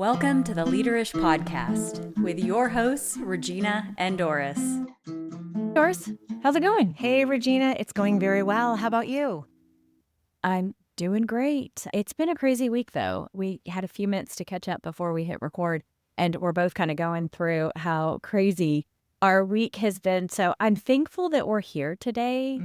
Welcome to the Leaderish podcast with your hosts, Regina and Doris. Doris, how's it going? Hey, Regina, it's going very well. How about you? I'm doing great. It's been a crazy week, though. We had a few minutes to catch up before we hit record, and we're both kind of going through how crazy our week has been. So I'm thankful that we're here today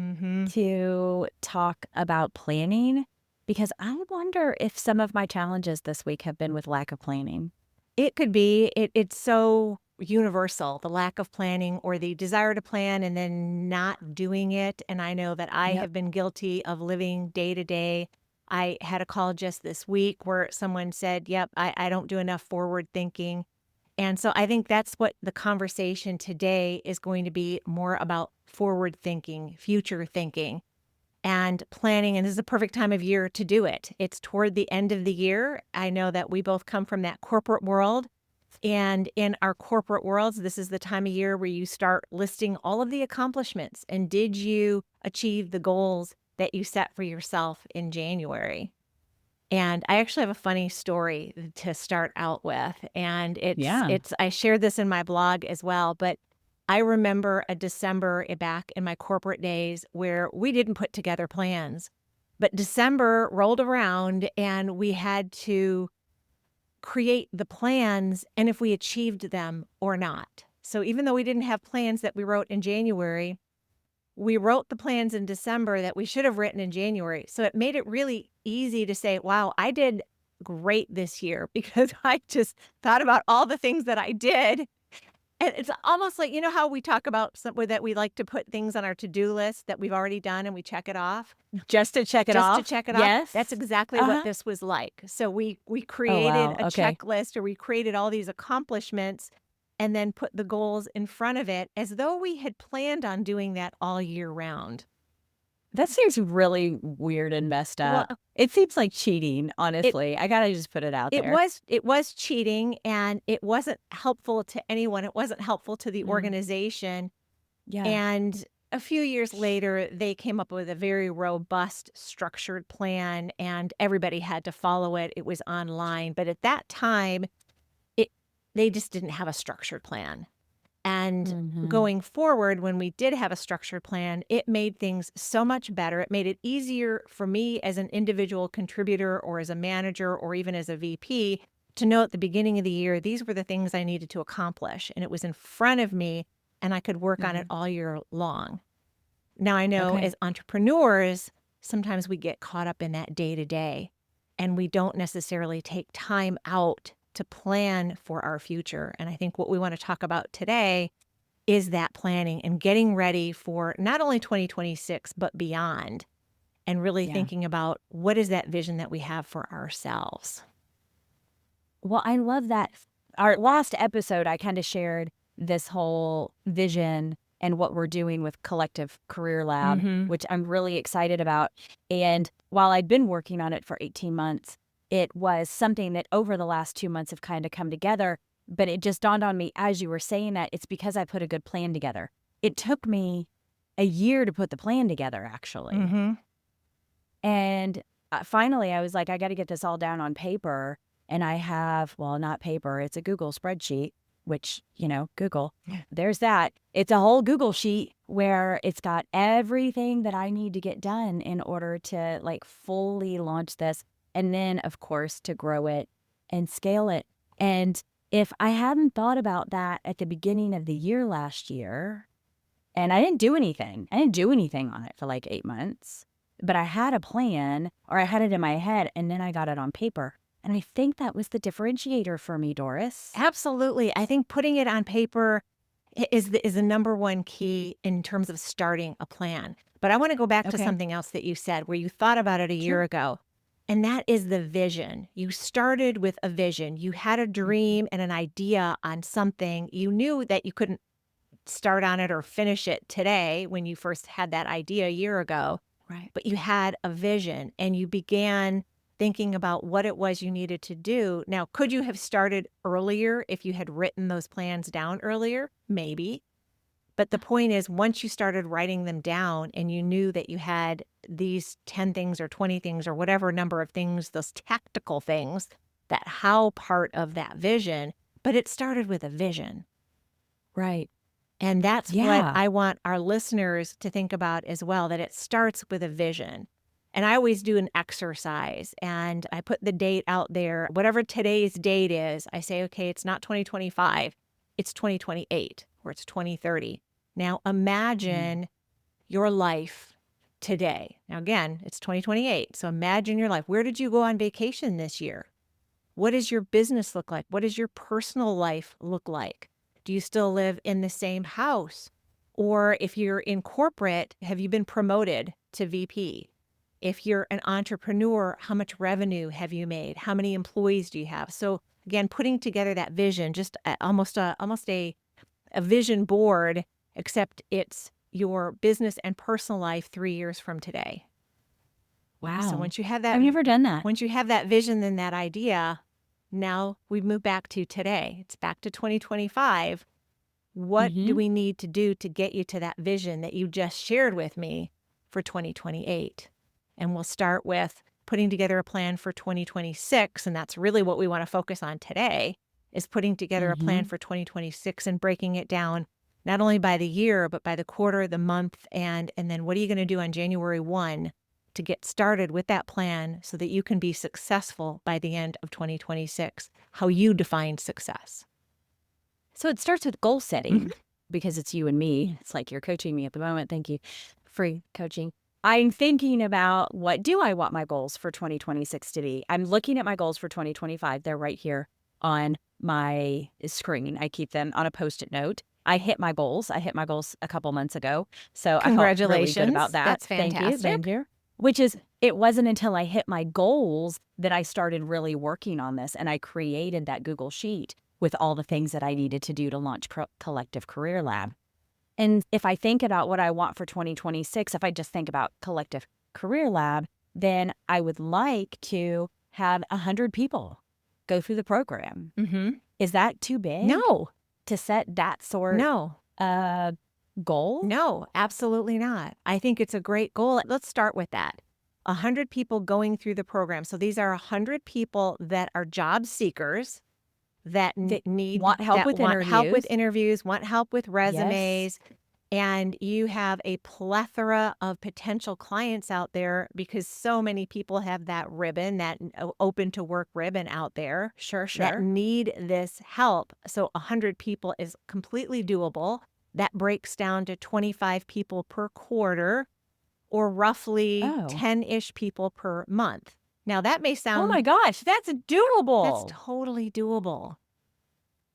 to talk about planning, because I wonder if some of my challenges this week have been with lack of planning. It could be. It's so universal, the lack of planning or the desire to plan and then not doing it. And I know that I have been guilty of living day to day. I had a call just this week where someone said, yep, I don't do enough forward thinking. And so I think that's what the conversation today is going to be, more about forward thinking, future thinking, and planning. And this is a perfect time of year to do it. It's toward the end of the year. I know that we both come from that corporate world. And in our corporate worlds, this is the time of year where you start listing all of the accomplishments. And did you achieve the goals that you set for yourself in January? And I actually have a funny story to start out with. And it's I shared this in my blog as well, but I remember a December back in my corporate days where we didn't put together plans. But December rolled around and we had to create the plans and if we achieved them or not. So even though we didn't have plans that we wrote in January, we wrote the plans in December that we should have written in January. So it made it really easy to say, wow, I did great this year because I just thought about all the things that I did. And it's almost like, you know how we talk about that we like to put things on our to-do list that we've already done and we check it off? Just to check it off? Just to check it off? Yes. That's exactly what this was like. So we created a checklist, or we created all these accomplishments and then put the goals in front of it as though we had planned on doing that all year round. That seems really weird and messed up. Well, it seems like cheating, honestly. I gotta just put it out there. It was cheating, and it wasn't helpful to anyone. It wasn't helpful to the organization. Yeah. And a few years later, they came up with a very robust, structured plan, and everybody had to follow it. It was online. But at that time, they just didn't have a structured plan. And going forward, when we did have a structured plan, it made things so much better. It made it easier for me as an individual contributor or as a manager or even as a VP to know at the beginning of the year, these were the things I needed to accomplish. And it was in front of me and I could work on it all year long. Now, I know as entrepreneurs, sometimes we get caught up in that day to day and we don't necessarily take time out to plan for our future. And I think what we want to talk about today is that planning and getting ready for not only 2026, but beyond, and really thinking about what is that vision that we have for ourselves. Well, I love that. Our last episode, I kind of shared this whole vision and what we're doing with Collective Career Lab, which I'm really excited about. And while I'd been working on it for 18 months, it was something that over the last 2 months have kind of come together, but it just dawned on me as you were saying that it's because I put a good plan together. It took me a year to put the plan together, actually. And finally, I was like, I got to get this all down on paper. And I have, well, not paper, it's a Google spreadsheet, which, Google, there's that. It's a whole Google sheet where it's got everything that I need to get done in order to fully launch this. And then, of course, to grow it and scale it. And if I hadn't thought about that at the beginning of the year last year, and I didn't do anything on it for 8 months, but I had a plan, or I had it in my head, and then I got it on paper. And I think that was the differentiator for me, Doris. Absolutely. I think putting it on paper is the number one key in terms of starting a plan. But I want to go back to something else that you said, where you thought about it a year ago. And that is the vision. You started with a vision. You had a dream and an idea on something. You knew that you couldn't start on it or finish it today when you first had that idea a year ago. Right. But you had a vision and you began thinking about what it was you needed to do. Now, could you have started earlier if you had written those plans down earlier? Maybe. But the point is, once you started writing them down and you knew that you had these 10 things or 20 things or whatever number of things, those tactical things that how part of that vision, but it started with a vision. Right. And that's what Yeah. I want our listeners to think about as well, that it starts with a vision. And I always do an exercise and I put the date out there. Whatever today's date is, I say, okay, it's not 2025, it's 2028 or it's 2030. Now imagine your life today. Now again, it's 2028. So imagine your life. Where did you go on vacation this year? What does your business look like? What does your personal life look like? Do you still live in the same house? Or if you're in corporate, have you been promoted to VP? If you're an entrepreneur, how much revenue have you made? How many employees do you have? So again, putting together that vision, just almost a vision board, except it's your business and personal life 3 years from today. Wow. So once you have that, I've never done that. once you have that vision and that idea, now we move back to today. It's back to 2025. What do we need to do to get you to that vision that you just shared with me for 2028? And we'll start with putting together a plan for 2026. And that's really what we want to focus on today, is putting together a plan for 2026 and breaking it down not only by the year, but by the quarter, the month, and then what are you going to do on January 1 to get started with that plan so that you can be successful by the end of 2026, how you define success. So it starts with goal setting because it's you and me. It's like you're coaching me at the moment. Thank you. Free coaching. I'm thinking about, what do I want my goals for 2026 to be? I'm looking at my goals for 2025. They're right here on my screen. I keep them on a Post-it note. I hit my goals. I hit my goals a couple months ago. So Congratulations. I felt really good about that. That's fantastic. Thank you. It wasn't until I hit my goals that I started really working on this, and I created that Google Sheet with all the things that I needed to do to launch Collective Career Lab. And if I think about what I want for 2026, if I just think about Collective Career Lab, then I would like to have 100 people go through the program. Is that too big? No. To set that sort No. goal? No, absolutely not. I think it's a great goal. Let's start with that. 100 people going through the program. So these are 100 people that are job seekers that need want help with interviews, want help with resumes. And you have a plethora of potential clients out there because so many people have that ribbon, that open to work ribbon out there. Sure. That need this help. So 100 people is completely doable. That breaks down to 25 people per quarter, or roughly 10-ish people per month. Now that may sound... Oh my gosh, that's doable. That's totally doable.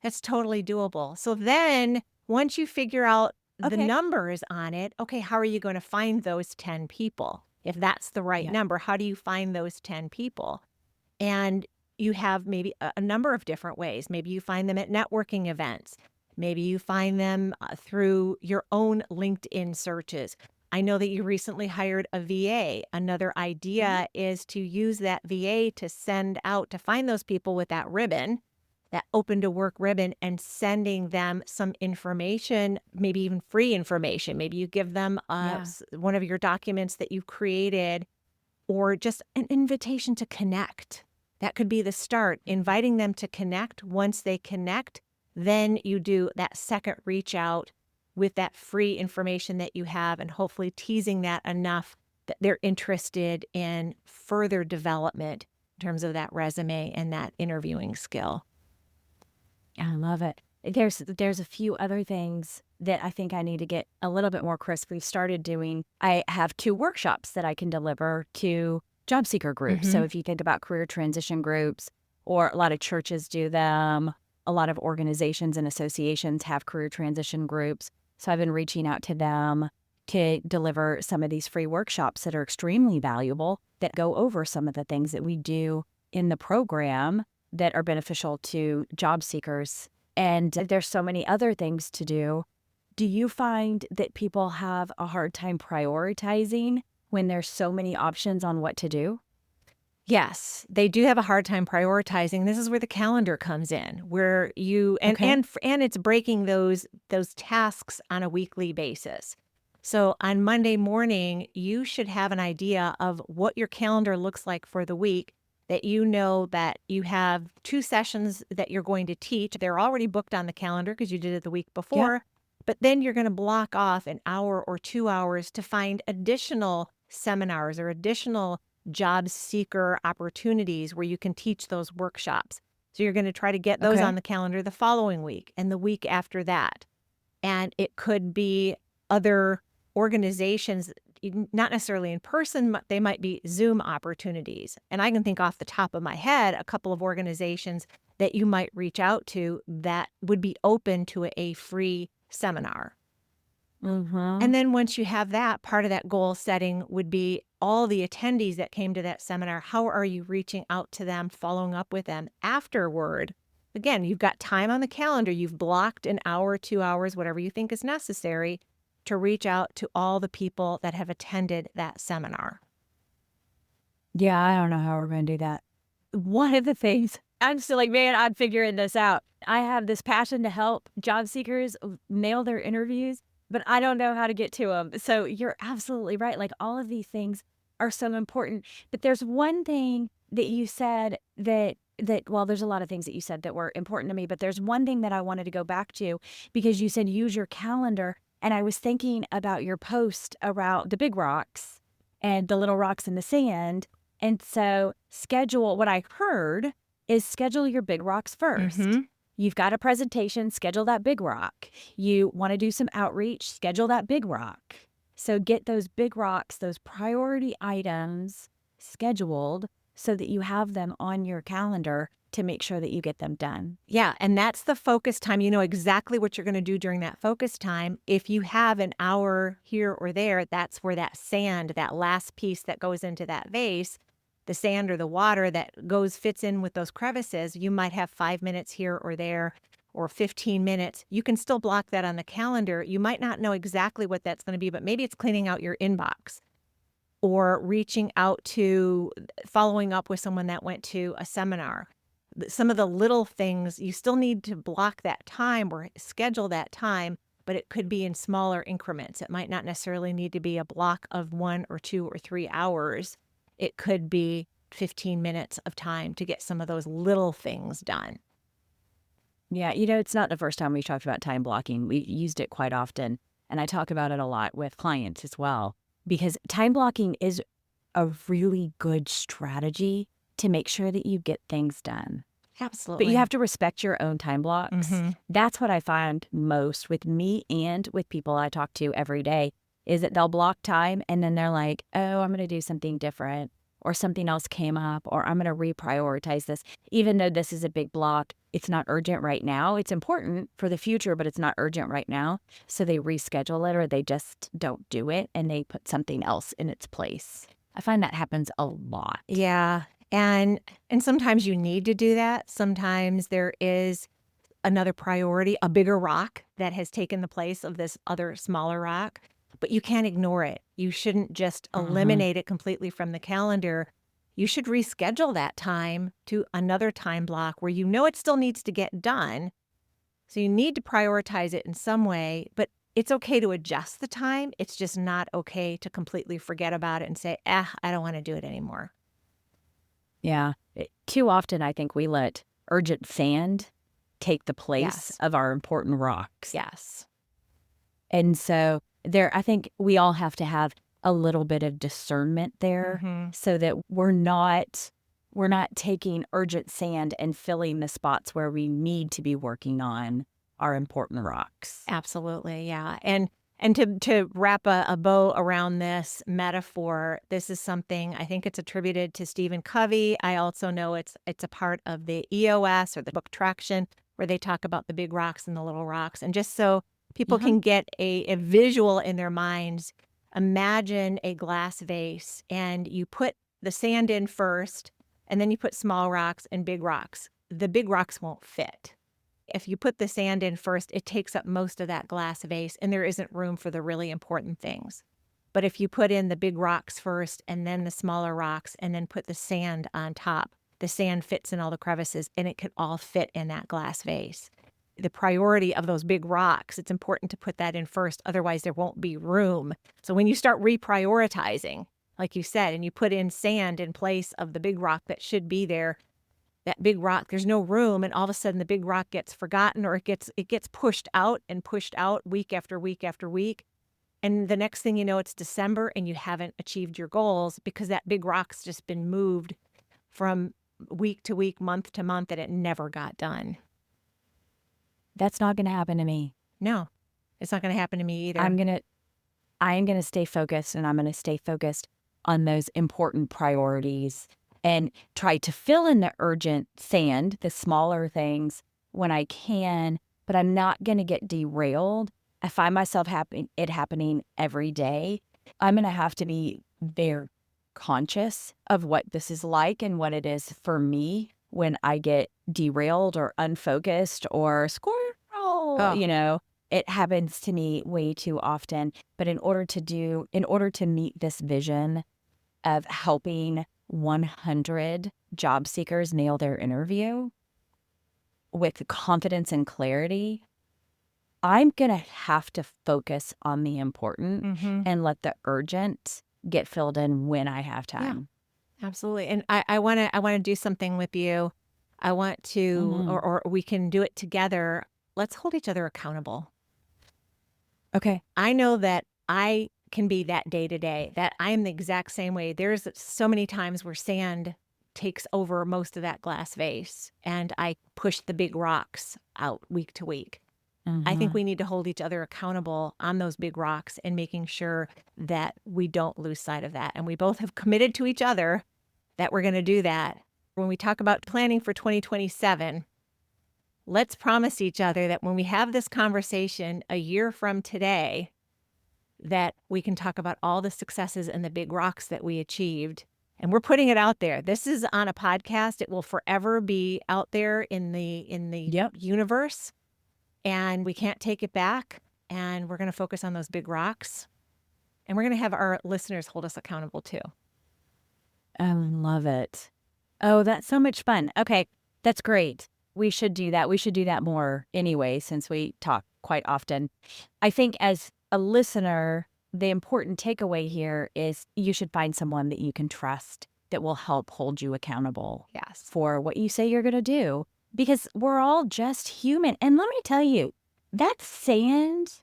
That's totally doable. So then once you figure out the numbers on it, okay, how are you going to find those 10 people? If that's the right number, how do you find those 10 people? And you have maybe a number of different ways. Maybe you find them at networking events. Maybe you find them through your own LinkedIn searches. I know that you recently hired a VA. Another idea is to use that VA to send out, to find those people with that ribbon, that open to work ribbon, and sending them some information, maybe even free information. Maybe you give them one of your documents that you've created, or just an invitation to connect. That could be the start, inviting them to connect. Once they connect, then you do that second reach out with that free information that you have, and hopefully teasing that enough that they're interested in further development in terms of that resume and that interviewing skill. I love it. There's a few other things that I think I need to get a little bit more crisp. We've started doing, I have 2 workshops that I can deliver to job seeker groups. So if you think about career transition groups, or a lot of churches do them, a lot of organizations and associations have career transition groups. So I've been reaching out to them to deliver some of these free workshops that are extremely valuable, that go over some of the things that we do in the program that are beneficial to job seekers. And there's so many other things to do. Do you find that people have a hard time prioritizing when there's so many options on what to do? Yes, they do have a hard time prioritizing. This is where the calendar comes in, where you and it's breaking those tasks on a weekly basis. So on Monday morning, you should have an idea of what your calendar looks like for the week. that you know that you have 2 sessions that you're going to teach. They're already booked on the calendar because you did it the week before. But then you're going to block off an hour or 2 hours to find additional seminars or additional job seeker opportunities where you can teach those workshops. So you're going to try to get those on the calendar the following week and the week after that. And it could be other organizations, not necessarily in person, but they might be Zoom opportunities. And I can think off the top of my head a couple of organizations that you might reach out to that would be open to a free seminar. And then once you have that, part of that goal setting would be all the attendees that came to that seminar. How are you reaching out to them, following up with them afterward? Again, you've got time on the calendar. You've blocked an hour, 2 hours, whatever you think is necessary to reach out to all the people that have attended that seminar. Yeah, I don't know how we're going to do that. One of the things, I'm still like, man, I'm figuring this out. I have this passion to help job seekers nail their interviews, but I don't know how to get to them. So you're absolutely right. Like, all of these things are so important. But there's one thing that you said that well, there's a lot of things that you said that were important to me, but there's one thing that I wanted to go back to, because you said use your calendar. And I was thinking about your post about the big rocks and the little rocks in the sand. And so what I heard is schedule your big rocks first. You've got a presentation, schedule that big rock. You want to do some outreach, schedule that big rock. So get those big rocks, those priority items scheduled so that you have them on your calendar to make sure that you get them done. Yeah, and that's the focus time. You know exactly what you're going to do during that focus time. If you have an hour here or there, that's where that sand, that last piece that goes into that vase, the sand or the water that fits in with those crevices, you might have 5 minutes here or there or 15 minutes. You can still block that on the calendar. You might not know exactly what that's going to be, but maybe it's cleaning out your inbox or reaching out to, following up with someone that went to a seminar. Some of the little things, you still need to block that time or schedule that time, but it could be in smaller increments. It might not necessarily need to be a block of 1 or 2 or 3 hours. It could be 15 minutes of time to get some of those little things done. Yeah, it's not the first time we've talked about time blocking. We used it quite often, and I talk about it a lot with clients as well, because time blocking is a really good strategy to make sure that you get things done. Absolutely. But you have to respect your own time blocks. That's what I find most with me and with people I talk to every day, is that they'll block time and then they're like, oh, I'm going to do something different, or something else came up, or I'm going to reprioritize this. Even though this is a big block, it's not urgent right now. It's important for the future, but it's not urgent right now. So they reschedule it, or they just don't do it and they put something else in its place. I find that happens a lot. Yeah. And sometimes you need to do that. Sometimes there is another priority, a bigger rock that has taken the place of this other smaller rock, but you can't ignore it. You shouldn't just eliminate it completely from the calendar. You should reschedule that time to another time block where you know it still needs to get done. So you need to prioritize it in some way, but it's okay to adjust the time. It's just not okay to completely forget about it and say, I don't want to do it anymore. Yeah. Too often, I think we let urgent sand take the place of our important rocks. Yes. And so I think we all have to have a little bit of discernment there, so that we're not taking urgent sand and filling the spots where we need to be working on our important rocks. Absolutely. Yeah. And to wrap a bow around this metaphor, this is something I think it's attributed to Stephen Covey. I also know it's a part of the EOS, or the book Traction, where they talk about the big rocks and the little rocks. And just so people can get a visual in their minds, imagine a glass vase and you put the sand in first, and then you put small rocks and big rocks. The big rocks won't fit. If you put the sand in first, it takes up most of that glass vase and there isn't room for the really important things. But if you put in the big rocks first and then the smaller rocks and then put the sand on top, the sand fits in all the crevices and it can all fit in that glass vase. The priority of those big rocks, it's important to put that in first, otherwise there won't be room. So when you start reprioritizing, like you said, and you put in sand in place of the big rock that should be there. That big rock, there's no room, and all of a sudden the big rock gets forgotten, or it gets pushed out week after week after week. And the next thing you know, it's December and you haven't achieved your goals because that big rock's just been moved from week to week, month to month, and it never got done. That's not going to happen to me. No, it's not going to happen to me either. I am going to stay focused, and I'm going to stay focused on those important priorities and try to fill in the urgent sand, the smaller things when I can, but I'm not going to get derailed. I find myself happening every day. I'm going to have to be very conscious of what this is like and what it is for me when I get derailed or unfocused or squirrel, It happens to me way too often. But in order to meet this vision of helping 100 job seekers nail their interview with confidence and clarity, I'm going to have to focus on the important and let the urgent get filled in when I have time. Yeah, absolutely. And I want to do something with you. I want to, or we can do it together. Let's hold each other accountable. Okay. I know that I can be that day to day, that I am the exact same way. There's so many times where sand takes over most of that glass vase and I push the big rocks out week to week. I think we need to hold each other accountable on those big rocks and making sure that we don't lose sight of that. And we both have committed to each other that we're going to do that. When we talk about planning for 2027, let's promise each other that when we have this conversation a year from today, that we can talk about all the successes and the big rocks that we achieved. And we're putting it out there. This is on a podcast. It will forever be out there in the universe. And we can't take it back. And we're going to focus on those big rocks. And we're going to have our listeners hold us accountable too. I love it. Oh, that's so much fun. Okay, that's great. We should do that. We should do that more anyway, since we talk quite often. I think as a listener, the important takeaway here is you should find someone that you can trust that will help hold you accountable for what you say you're going to do. Because we're all just human. And let me tell you, that sand,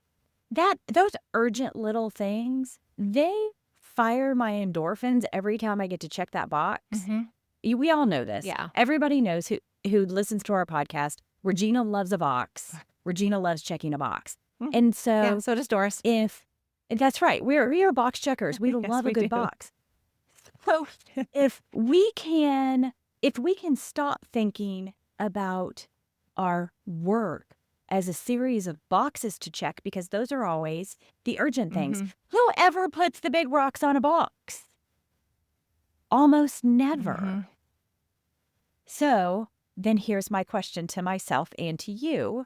those urgent little things, they fire my endorphins every time I get to check that box. We all know this. Yeah. Everybody knows who listens to our podcast. Regina loves a box. Regina loves checking a box. And so so does Doris. That's right. We are box checkers. We Yes, love a we good do. box. So if we can stop thinking about our work as a series of boxes to check, because those are always the urgent things. Whoever puts the big rocks on a box? Almost never. So then here's my question to myself and to you.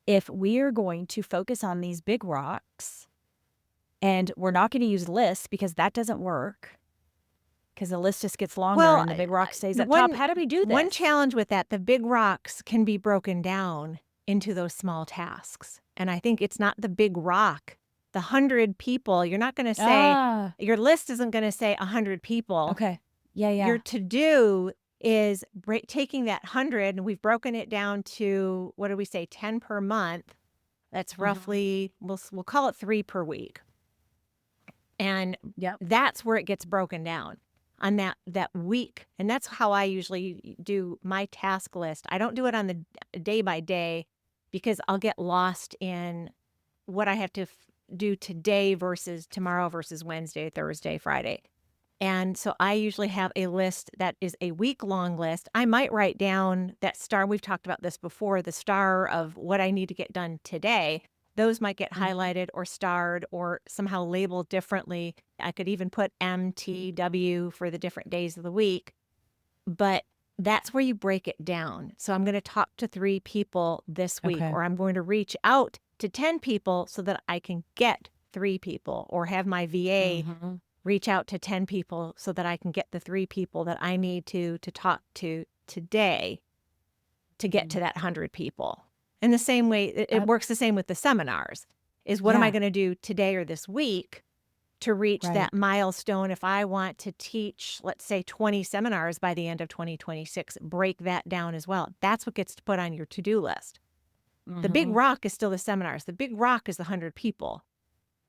If we are going to focus on these big rocks, and we're not going to use lists because that doesn't work, because the list just gets longer and the big rock stays up top. How do we do this? One challenge with that, the big rocks can be broken down into those small tasks. And I think it's not the big rock. The 100 people, you're not going to say, your list isn't going to say 100 people. Okay. Yeah. Your to-do is taking that 100, and we've broken it down to, what do we say, 10 per month. That's roughly, we'll call it 3 per week. And that's where it gets broken down on that week. And that's how I usually do my task list. I don't do it on the day by day because I'll get lost in what I have to do today versus tomorrow versus Wednesday, Thursday, Friday. And so I usually have a list that is a week-long list. I might write down that star. We've talked about this before, the star of what I need to get done today. Those might get highlighted or starred or somehow labeled differently. I could even put MTW for the different days of the week. But that's where you break it down. So I'm going to talk to 3 people this week, or I'm going to reach out to 10 people so that I can get 3 people, or have my VA reach out to 10 people so that I can get the 3 people that I need to talk to today to get to that 100 people. In the same way, it works the same with the seminars, is what am I going to do today or this week to reach Right. that milestone. If I want to teach, let's say 20 seminars by the end of 2026, break that down as well. That's what gets to put on your to-do list. The big rock is still the seminars. The big rock is the 100 people,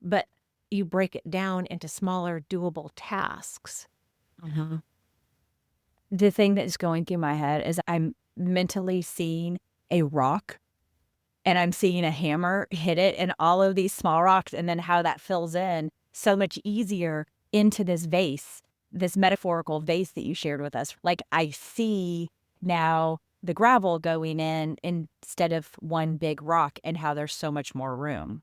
but you break it down into smaller, doable tasks. The thing that's going through my head is I'm mentally seeing a rock and I'm seeing a hammer hit it and all of these small rocks, and then how that fills in so much easier into this vase, this metaphorical vase that you shared with us. Like, I see now the gravel going in instead of one big rock, and how there's so much more room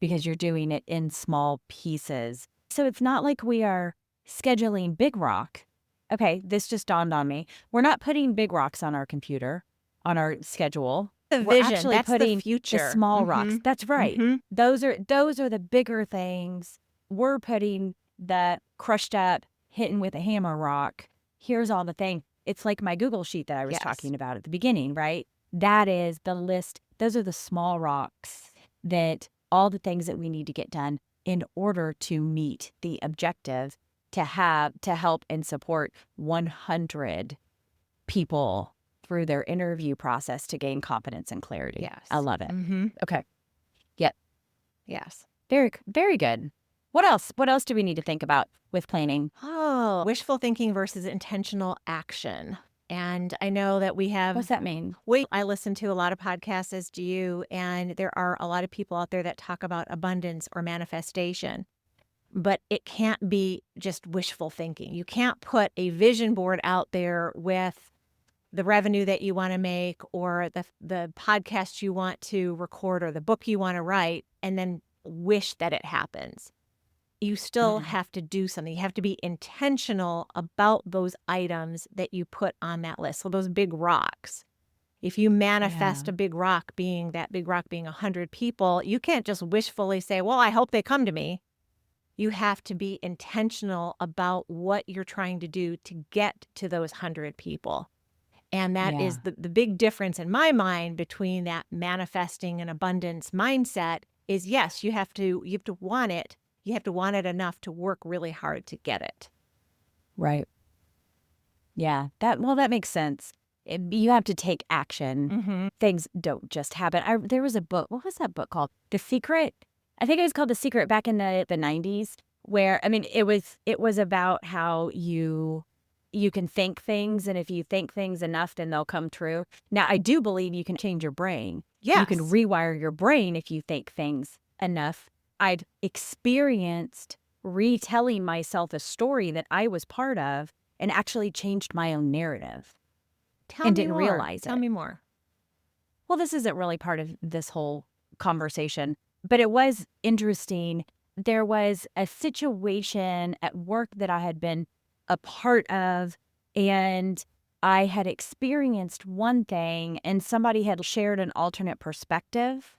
because you're doing it in small pieces. So it's not like we are scheduling big rock. Okay, this just dawned on me. We're not putting big rocks on our computer, on our schedule. The We're vision, actually that's putting the future. the small rocks. That's right. Mhm. Those are the bigger things. We're putting the crushed up, hitting with a hammer rock. Here's all the thing. It's like my Google sheet that I was Yes. talking about at the beginning, right? That is the list. Those are the small rocks, that all the things that we need to get done in order to meet the objective to help and support 100 people through their interview process to gain confidence and clarity. Yes. I love it. Mm-hmm. Okay. Yep. Yes. Very, very good. What else? What else do we need to think about with planning? Oh, wishful thinking versus intentional action. And I know that we have, What's that mean? I listen to a lot of podcasts, as do you, and there are a lot of people out there that talk about abundance or manifestation. But it can't be just wishful thinking. You can't put a vision board out there with the revenue that you want to make, or the podcast you want to record, or the book you want to write, and then wish that it happens. You still have to do something. You have to be intentional about those items that you put on that list. So those big rocks. If you manifest a big rock being 100 people, you can't just wishfully say, well, I hope they come to me. You have to be intentional about what you're trying to do to get to those 100 people. And that is the big difference in my mind between that manifesting and abundance mindset is, yes, you have to want it. You have to want it enough to work really hard to get it. Right. Yeah. That makes sense. You have to take action. Things don't just happen. There was a book. What was that book called? The Secret. I think it was called The Secret back in the 90s, where, I mean, it was about how you can think things, and if you think things enough, then they'll come true. Now, I do believe you can change your brain. Yes. You can rewire your brain if you think things enough. I'd experienced retelling myself a story that I was part of and actually changed my own narrative. Didn't realize it. Tell me more. Well, this isn't really part of this whole conversation, but it was interesting. There was a situation at work that I had been a part of, and I had experienced one thing, and somebody had shared an alternate perspective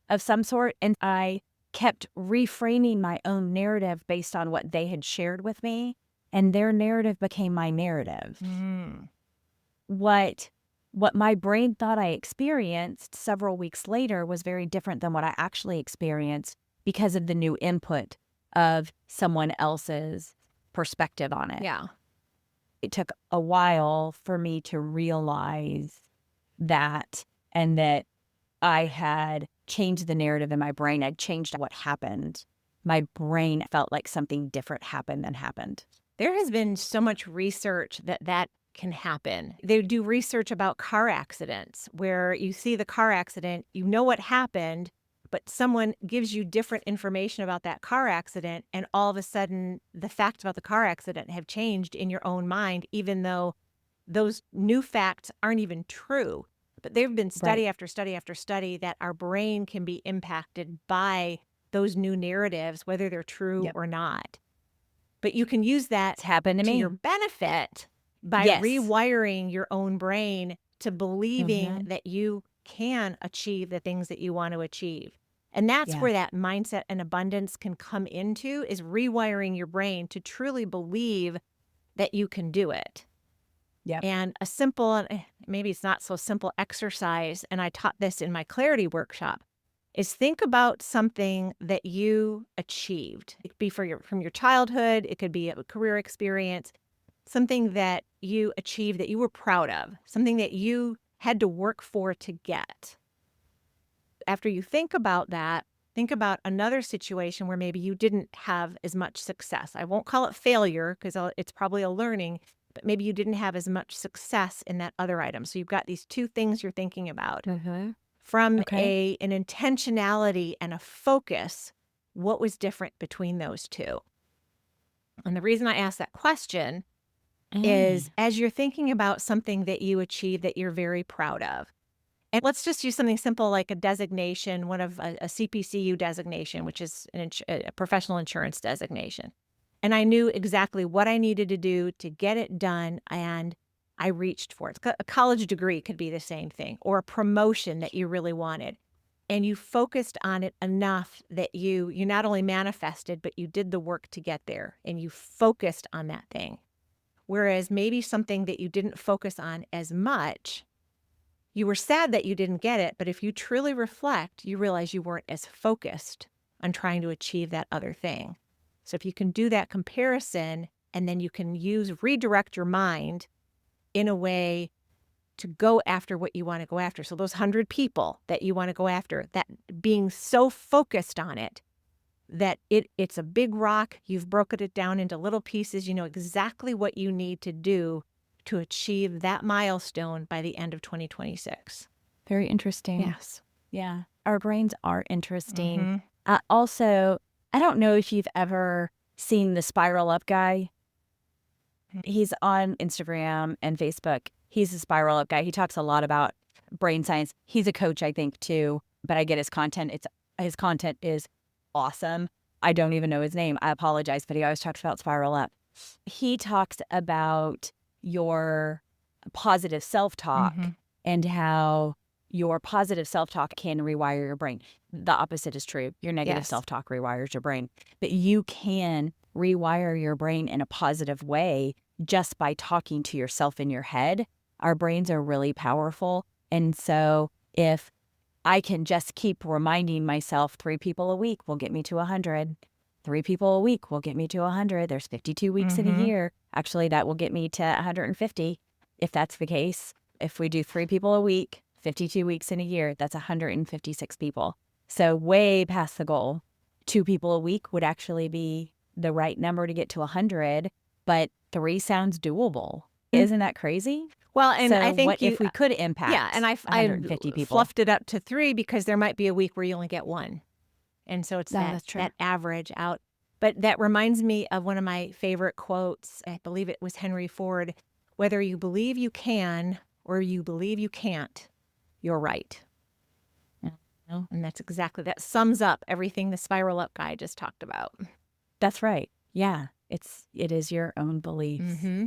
of some sort, and I kept reframing my own narrative based on what they had shared with me, and their narrative became my narrative. What my brain thought I experienced several weeks later was very different than what I actually experienced because of the new input of someone else's perspective on it. Yeah. It took a while for me to realize that, and that I had changed the narrative in my brain. I'd changed what happened. My brain felt like something different happened than happened. There has been so much research that can happen. They do research about car accidents where you see the car accident, you know what happened, but someone gives you different information about that car accident, and all of a sudden the facts about the car accident have changed in your own mind, even though those new facts aren't even true. But there have been study after study after study that our brain can be impacted by those new narratives, whether they're true or not. But you can use that It's happened to me. your benefit by rewiring your own brain to believing that you can achieve the things that you want to achieve. And that's where that mindset and abundance can come into, is rewiring your brain to truly believe that you can do it. And a simple, maybe it's not so simple exercise, and I taught this in my clarity workshop, is think about something that you achieved. It could be from your childhood, it could be a career experience, something that you achieved that you were proud of, something that you had to work for to get. After you think about that, think about another situation where maybe you didn't have as much success. I won't call it failure because it's probably a learning, but maybe you didn't have as much success in that other item. So you've got these two things you're thinking about. From Okay. an intentionality and a focus, what was different between those two? And the reason I ask that question is as you're thinking about something that you achieved that you're very proud of. And let's just use something simple like a designation, one of a CPCU designation, which is a professional insurance designation. And I knew exactly what I needed to do to get it done, and I reached for it. A college degree could be the same thing, or a promotion that you really wanted. And you focused on it enough that you not only manifested, but you did the work to get there, and you focused on that thing. Whereas maybe something that you didn't focus on as much, you were sad that you didn't get it, but if you truly reflect, you realize you weren't as focused on trying to achieve that other thing. So if you can do that comparison, and then you can redirect your mind in a way to go after what you want to go after. So those 100 people that you want to go after, that being so focused on it, that it's a big rock, you've broken it down into little pieces, you know exactly what you need to do to achieve that milestone by the end of 2026. Very interesting. Yes. Yeah. Our brains are interesting. Mm-hmm. Also, I don't know if you've ever seen the Spiral Up guy. He's on Instagram and Facebook. He's a Spiral Up guy. He talks a lot about brain science. He's a coach, I think, too. But I get his content. His content is awesome. I don't even know his name. I apologize, but he always talks about Spiral Up. He talks about your positive self-talk and how your positive self-talk can rewire your brain. The opposite is true. Your negative self-talk rewires your brain. But you can rewire your brain in a positive way just by talking to yourself in your head. Our brains are really powerful. And so if I can just keep reminding myself 3 people a week will get me to 100. 3 people a week will get me to 100. There's 52 weeks in a year. Actually, that will get me to 150 if that's the case. If we do 3 people a week, 52 weeks in a year, that's 156 people. So way past the goal. 2 people a week would actually be the right number to get to 100, but 3 sounds doable. Isn't that crazy? Well, and So I think what if we could impact and I 150 people? fluffed it up to 3 because there might be a week where you only get 1. And so it's that's true. that average out. But that reminds me of one of my favorite quotes. I believe it was Henry Ford. Whether you believe you can or you believe you can't, you're right. And that sums up everything the Spiral Up guy just talked about. That's right. Yeah. It is your own beliefs. Mm-hmm.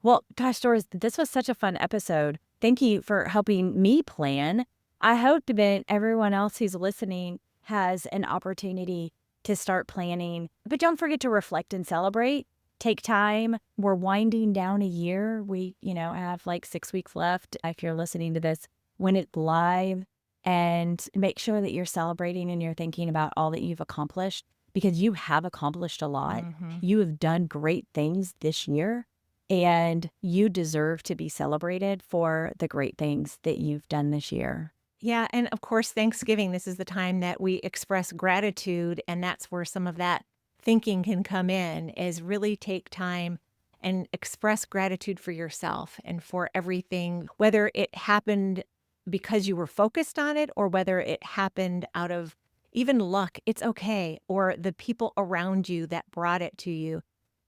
Well, gosh, Doris, this was such a fun episode. Thank you for helping me plan. I hope that everyone else who's listening has an opportunity to start planning. But don't forget to reflect and celebrate. Take time. We're winding down a year. We, have like 6 weeks left if you're listening to this when it's live. And make sure that you're celebrating and you're thinking about all that you've accomplished, because you have accomplished a lot. You have done great things this year, and you deserve to be celebrated for the great things that you've done this year. Yeah. And of course, Thanksgiving, this is the time that we express gratitude. And that's where some of that thinking can come in, is really take time and express gratitude for yourself and for everything, whether it happened because you were focused on it or whether it happened out of even luck. It's okay. Or the people around you that brought it to you.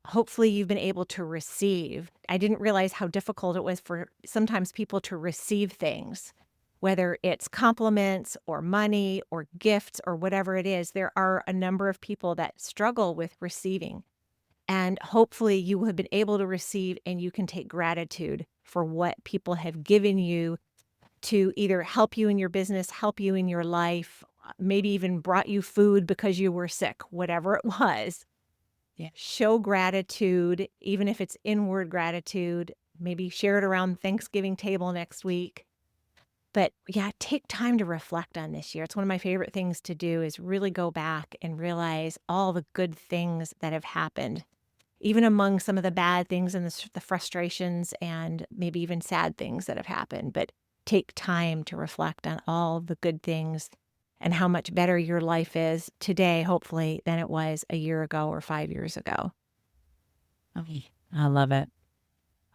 Hopefully you've been able to receive. I didn't realize how difficult it was for sometimes people to receive things, whether it's compliments or money or gifts or whatever it is. There are a number of people that struggle with receiving. And hopefully you have been able to receive, and you can take gratitude for what people have given you to either help you in your business, help you in your life, maybe even brought you food because you were sick, whatever it was. Yeah. Show gratitude, even if it's inward gratitude. Maybe share it around the Thanksgiving table next week. But yeah, take time to reflect on this year. It's one of my favorite things to do is really go back and realize all the good things that have happened, even among some of the bad things and the frustrations and maybe even sad things that have happened. But take time to reflect on all the good things and how much better your life is today, hopefully, than it was a year ago or 5 years ago. Okay. I love it.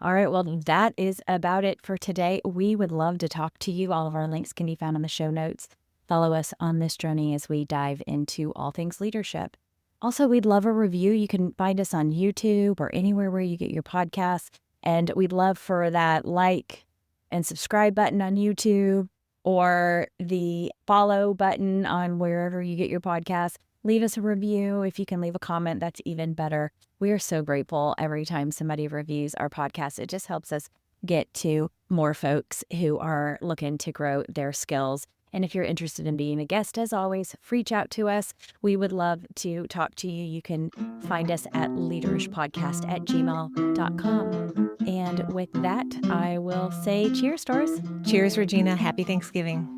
All right, well, that is about it for today. We would love to talk to you. All of our links can be found in the show notes. Follow us on this journey as we dive into all things leadership. Also, we'd love a review. You can find us on YouTube or anywhere where you get your podcasts. And we'd love for that like and subscribe button on YouTube or the follow button on wherever you get your podcasts. Leave us a review. If you can leave a comment, that's even better. We are so grateful every time somebody reviews our podcast. It just helps us get to more folks who are looking to grow their skills. And if you're interested in being a guest, as always, reach out to us. We would love to talk to you. You can find us at leaderishpodcast@gmail.com. And with that, I will say cheers, Doris. Cheers, Regina. Happy Thanksgiving.